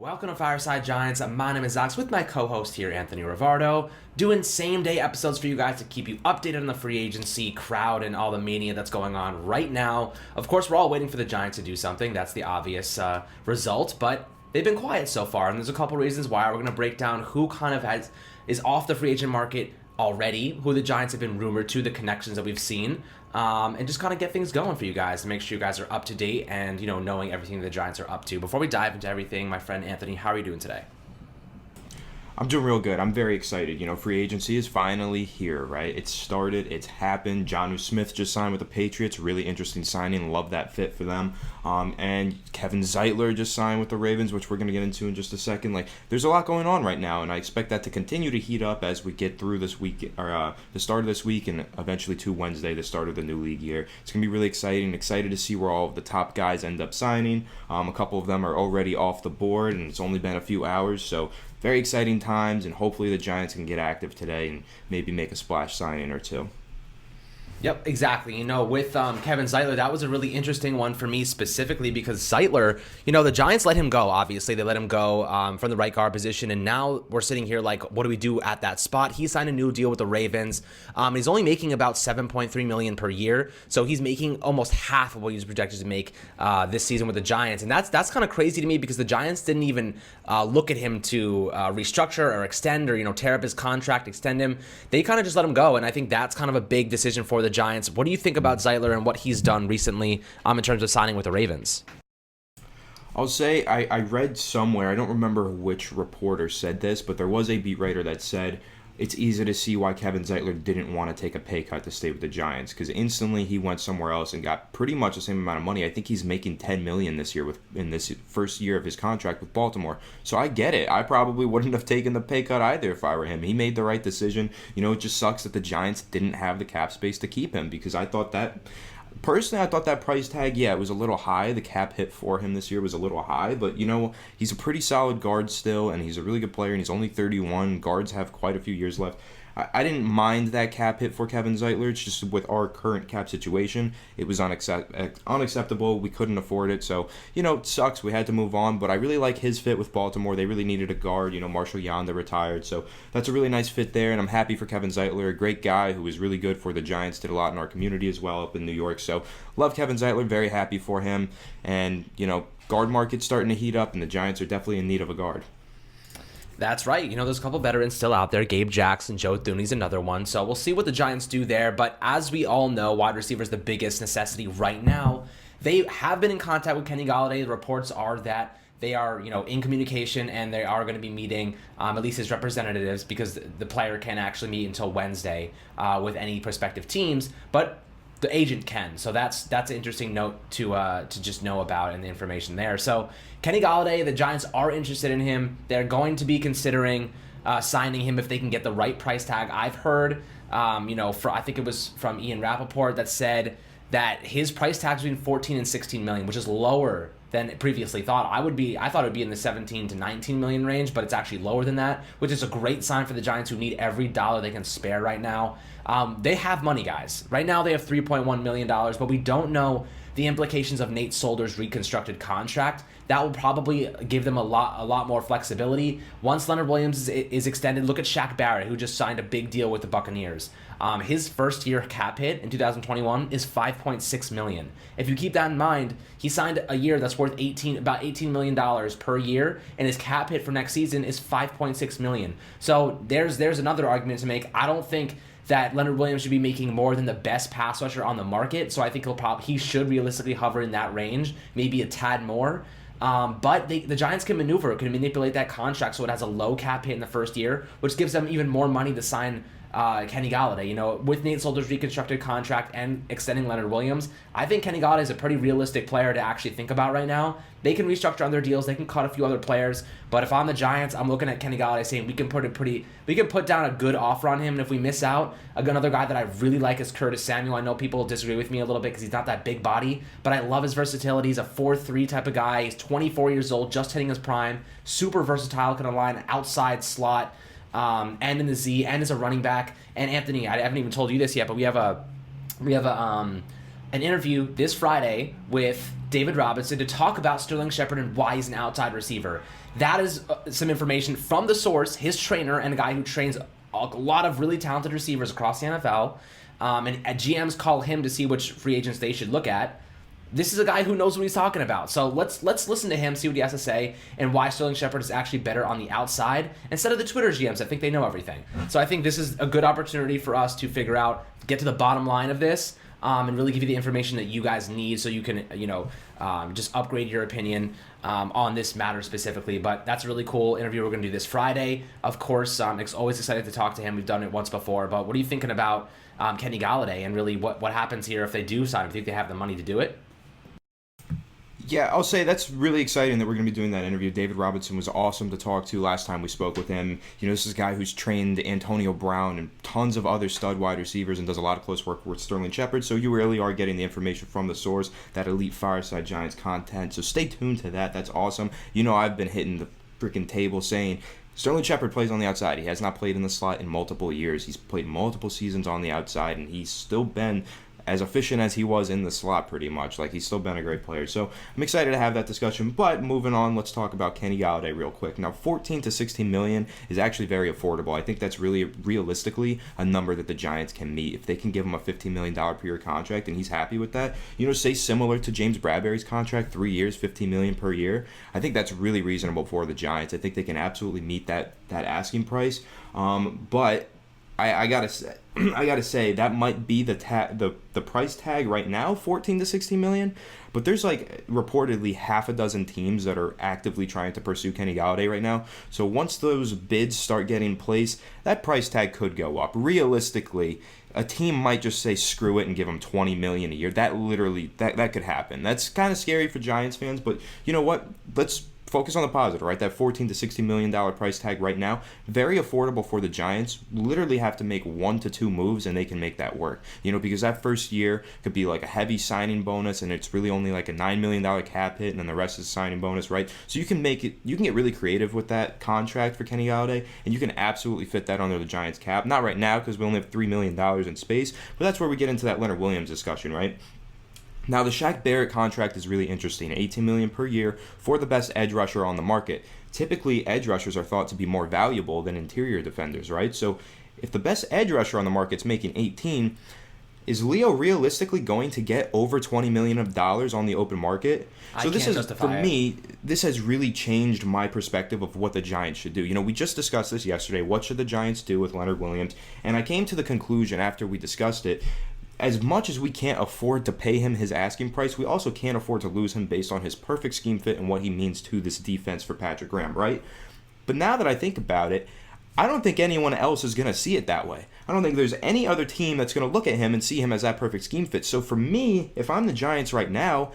Welcome to Fireside Giants. My name is Alex with my co-host here, Anthony Rivardo, doing same-day episodes for you guys to keep you updated on the free agency crowd and all the mania that's going on right now. Of course, we're all waiting for the Giants to do something. That's the obvious result, but they've been quiet so far, and there's a couple reasons why. We're going to break down who kind of is off the free agent market already, who the Giants have been rumored to, the connections that we've seen, and just kind of get things going for you guys and make sure you guys are up to date and, knowing everything the Giants are up to. Before we dive into everything, my friend Anthony, how are you doing today? I'm doing real good. I'm very excited. Free agency is finally here, right? It's started. It's happened. Jonnu Smith just signed with the Patriots. Really interesting signing. Love that fit for them. And Kevin Zeitler just signed with the Ravens, which we're going to get into in just a second. There's a lot going on right now, and I expect that to continue to heat up as we get through this week, or the start of this week, and eventually to Wednesday, the start of the new league year. It's going to be really exciting. Excited to see where all of the top guys end up signing. A couple of them are already off the board, and it's only been a few hours, so very exciting times, and hopefully the Giants can get active today and maybe make a splash signing or two. Yep, exactly. With Kevin Zeitler, that was a really interesting one for me specifically because Zeitler, the Giants let him go, obviously. They let him go from the right guard position, and now we're sitting here like, what do we do at that spot? He signed a new deal with the Ravens. He's only making about $7.3 million per year, so he's making almost half of what he was projected to make this season with the Giants, and that's kind of crazy to me because the Giants didn't even look at him to restructure or extend or, tear up his contract, extend him. They kind of just let him go, and I think that's kind of a big decision for the Giants. What do you think about Zeitler and what he's done recently in terms of signing with the Ravens? I'll say I read somewhere, I don't remember which reporter said this, but there was a beat writer that said it's easy to see why Kevin Zeitler didn't want to take a pay cut to stay with the Giants, because instantly he went somewhere else and got pretty much the same amount of money. I think he's making $10 million this year in this first year of his contract with Baltimore. So I get it. I probably wouldn't have taken the pay cut either if I were him. He made the right decision. It just sucks that the Giants didn't have the cap space to keep him, because I thought that price tag, it was a little high. The cap hit for him this year was a little high, but, he's a pretty solid guard still, and he's a really good player, and he's only 31. Guards have quite a few years left. I didn't mind that cap hit for Kevin Zeitler. It's just with our current cap situation, it was unacceptable. We couldn't afford it, so, it sucks. We had to move on, but I really like his fit with Baltimore. They really needed a guard. Marshall Yanda retired, so that's a really nice fit there, and I'm happy for Kevin Zeitler, a great guy who was really good for the Giants, did a lot in our community as well up in New York, so love Kevin Zeitler, very happy for him, and, guard market's starting to heat up, and the Giants are definitely in need of a guard. That's right. There's a couple veterans still out there. Gabe Jackson, Joe Thuney's another one. So we'll see what the Giants do there. But as we all know, wide receiver is the biggest necessity right now. They have been in contact with Kenny Galladay. The reports are that they are, in communication, and they are going to be meeting at least his representatives, because the player can't actually meet until Wednesday with any prospective teams. But the agent can, so that's an interesting note to just know about and the information there. So Kenny Galladay, the Giants are interested in him. They're going to be considering signing him if they can get the right price tag. I've heard, I think it was from Ian Rappaport that said that his price tag is between 14 and 16 million, which is lower than previously thought. I thought it would be in the 17 to 19 million range, but it's actually lower than that, which is a great sign for the Giants, who need every dollar they can spare right now. They have money, guys. Right now they have $3.1 million, but we don't know the implications of Nate Solder's reconstructed contract. That will probably give them a lot more flexibility. Once Leonard Williams is extended, look at Shaq Barrett, who just signed a big deal with the Buccaneers. His first year cap hit in 2021 is $5.6 million. If you keep that in mind, he signed a year that's worth about $18 million per year, and his cap hit for next season is $5.6 million. So there's another argument to make. I don't think that Leonard Williams should be making more than the best pass rusher on the market, so I think he should realistically hover in that range, maybe a tad more. But the Giants can manipulate that contract so it has a low cap hit in the first year, which gives them even more money to sign Kenny Galladay. With Nate Solder's reconstructed contract and extending Leonard Williams, I think Kenny Galladay is a pretty realistic player to actually think about right now. They can restructure other deals, they can cut a few other players, but if I'm the Giants, I'm looking at Kenny Galladay saying we can put down a good offer on him, and if we miss out, another guy that I really like is Curtis Samuel. I know people disagree with me a little bit because he's not that big body, but I love his versatility. He's a 4-3 type of guy. He's 24 years old, just hitting his prime, super versatile, can align outside slot, and in the Z, and as a running back. And Anthony, I haven't even told you this yet, but we have a an interview this Friday with David Robinson to talk about Sterling Shepard and why he's an outside receiver. That is some information from the source, his trainer, and a guy who trains a lot of really talented receivers across the NFL. And GMs call him to see which free agents they should look at. This is a guy who knows what he's talking about. So let's listen to him, see what he has to say, and why Sterling Shepard is actually better on the outside instead of the Twitter GMs that think they know everything. So I think this is a good opportunity for us to figure out, get to the bottom line of this, and really give you the information that you guys need so you can, just upgrade your opinion on this matter specifically. But that's a really cool interview we're going to do this Friday. Of course, always excited to talk to him. We've done it once before. But what are you thinking about Kenny Galladay and really what happens here if they do sign him? Do you think they have the money to do it? Yeah, I'll say that's really exciting that we're going to be doing that interview. David Robinson was awesome to talk to last time we spoke with him. This is a guy who's trained Antonio Brown and tons of other stud wide receivers and does a lot of close work with Sterling Shepard. So you really are getting the information from the source, that elite Fireside Giants content. So stay tuned to that. That's awesome. I've been hitting the freaking table saying Sterling Shepard plays on the outside. He has not played in the slot in multiple years. He's played multiple seasons on the outside, and he's still been as efficient as he was in the slot pretty much. Like, he's still been a great player. So I'm excited to have that discussion. But moving on, let's talk about Kenny Galladay real quick. Now, 14 to 16 million is actually very affordable. I think that's really realistically a number that the Giants can meet. If they can give him a $15 million per year contract and he's happy with that, say similar to James Bradbury's contract, 3 years, $15 million per year, I think that's really reasonable for the Giants. I think they can absolutely meet that asking price. But I gotta say that might be the price tag right now, 14 to 16 million. But there's reportedly half a dozen teams that are actively trying to pursue Kenny Galladay right now. So once those bids start getting placed, that price tag could go up. Realistically, a team might just say screw it and give him 20 million a year. That literally that could happen. That's kind of scary for Giants fans. But you know what? Let's focus on the positive, right? That $14 to $16 million price tag right now, very affordable for the Giants. Literally have to make 1 to 2 moves and they can make that work. Because that first year could be a heavy signing bonus and it's really only a $9 million cap hit and then the rest is signing bonus, right? So you can get really creative with that contract for Kenny Galladay and you can absolutely fit that under the Giants cap. Not right now because we only have $3 million in space, but that's where we get into that Leonard Williams discussion, right? Now, the Shaq Barrett contract is really interesting, $18 million per year for the best edge rusher on the market. Typically, edge rushers are thought to be more valuable than interior defenders, right? So if the best edge rusher on the market is making 18, is Leo realistically going to get over $20 million on the open market? So for me, this has really changed my perspective of what the Giants should do. We just discussed this yesterday. What should the Giants do with Leonard Williams? And I came to the conclusion after we discussed it, as much as we can't afford to pay him his asking price, we also can't afford to lose him based on his perfect scheme fit and what he means to this defense for Patrick Graham, right? But now that I think about it, I don't think anyone else is going to see it that way. I don't think there's any other team that's going to look at him and see him as that perfect scheme fit. So for me, if I'm the Giants right now,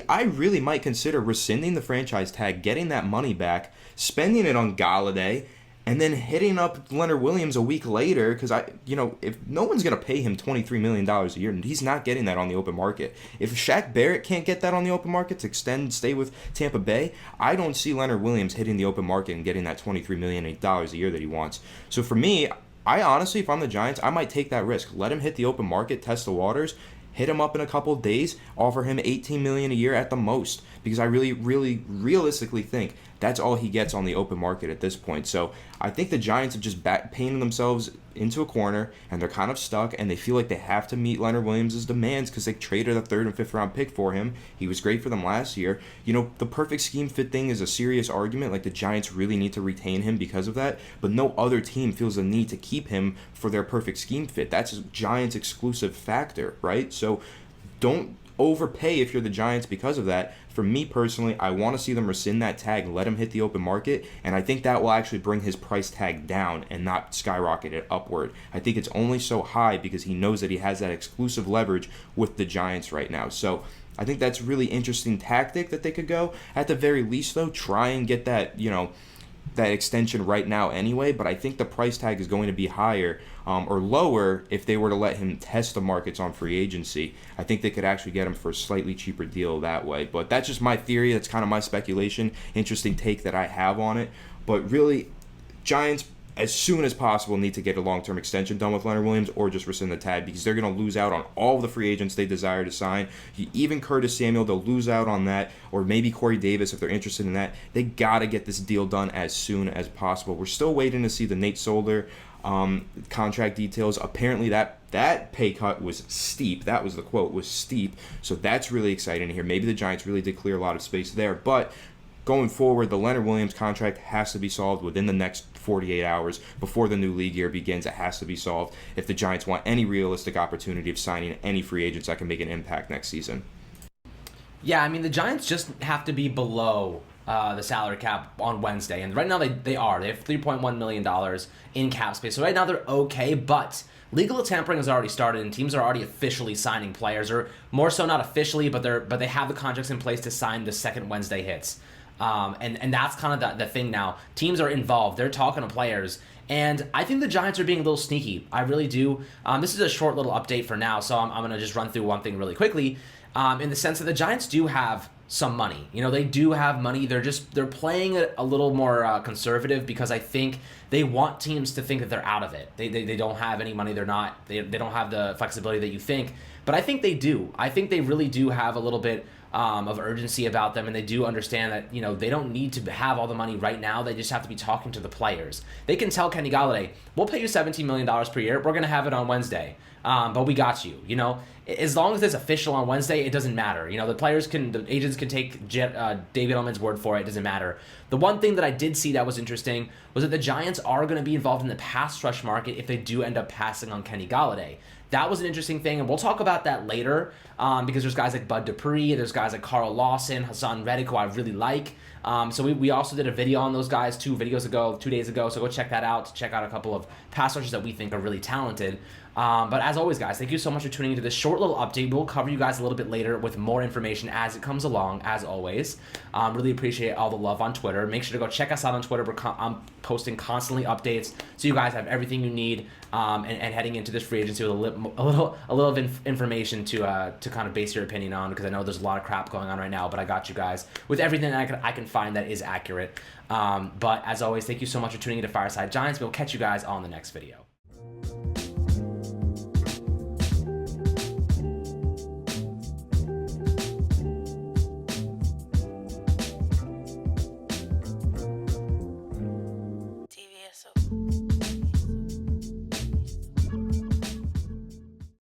I really might consider rescinding the franchise tag, getting that money back, spending it on Galladay, and then hitting up Leonard Williams a week later because if no one's going to pay him $23 million a year, and he's not getting that on the open market. If Shaq Barrett can't get that on the open market to stay with Tampa Bay, I don't see Leonard Williams hitting the open market and getting that $23 million a year that he wants. So for me, I honestly, if I'm the Giants, I might take that risk. Let him hit the open market, test the waters, hit him up in a couple of days, offer him $18 million a year at the most, because I really, really realistically think that's all he gets on the open market at this point. So I think the Giants have just painted themselves into a corner, and they're kind of stuck, and they feel like they have to meet Leonard Williams' demands because they traded a 3rd and 5th round pick for him. He was great for them last year. The perfect scheme fit thing is a serious argument. The Giants really need to retain him because of that, but no other team feels the need to keep him for their perfect scheme fit. That's a Giants exclusive factor, right? So don't overpay if you're the Giants because of that. For me personally, I want to see them rescind that tag, let him hit the open market, and I think that will actually bring his price tag down and not skyrocket it upward. I think it's only so high because he knows that he has that exclusive leverage with the Giants right now. So I think that's a really interesting tactic that they could go. At the very least, though, try and get that, that extension right now anyway, but I think the price tag is going to be higher or lower if they were to let him test the markets on free agency. I think they could actually get him for a slightly cheaper deal that way, but that's just my theory. That's kind of my speculation, interesting take that I have on it. But really, Giants, as soon as possible need to get a long-term extension done with Leonard Williams or just rescind the tag, because they're going to lose out on all of the free agents they desire to sign. Even Curtis Samuel, they'll lose out on that, or maybe Corey Davis if they're interested in that. They got to get this deal done as soon as possible. We're still waiting to see the Nate Solder contract details. Apparently that pay cut was steep. That was the quote, was steep. So that's really exciting to hear. Maybe the Giants really did clear a lot of space there, but going forward, the Leonard Williams contract has to be solved within the next 48 hours before the new league year begins. It has to be solved if the Giants want any realistic opportunity of signing any free agents that can make an impact next season. Yeah, I mean, the Giants just have to be below the salary cap on Wednesday. And right now they are. They have $3.1 million in cap space. So right now they're okay, but legal tampering has already started and teams are already officially signing players, or more so not officially, but they have the contracts in place to sign the second Wednesday hits. And that's kind of the thing now. Teams are involved. They're talking to players. And I think the Giants are being a little sneaky. I really do. This is a short little update for now, so I'm going to just run through one thing really quickly. In the sense that the Giants do have some money. You know, they do have money. They're playing it a little more conservative, because I think they want teams to think that they're out of it. They don't have any money. They don't have the flexibility that you think. But I think they do. I think they really do have a little bit of urgency about them, and they do understand that, you know, they don't need to have all the money right now. They just have to be talking to the players. They can tell Kenny Galladay, we'll pay you $17 million per year. We're going to have it on Wednesday, but we got you. You know, as long as it's official on Wednesday, it doesn't matter. You know, the agents can take David Edelman's word for it. It doesn't matter. The one thing that I did see that was interesting was that the Giants are going to be involved in the pass rush market if they do end up passing on Kenny Galladay. That was an interesting thing, and we'll talk about that later, because there's guys like Bud Dupree, there's guys like Carl Lawson, Hassan Reddick, who I really like. So we also did a video on those guys 2 days ago, so go check that out, check out a couple of pass rushers that we think are really talented. But as always, guys, thank you so much for tuning into this short little update. We'll cover you guys a little bit later with more information as it comes along, as always. Really appreciate all the love on Twitter. Make sure to go check us out on Twitter. I'm posting constantly updates, so you guys have everything you need. And heading into this free agency with a little information to kind of base your opinion on, because I know there's a lot of crap going on right now, but I got you guys with everything that I can find that is accurate. But as always, thank you so much for tuning into Fireside Giants. We'll catch you guys on the next video.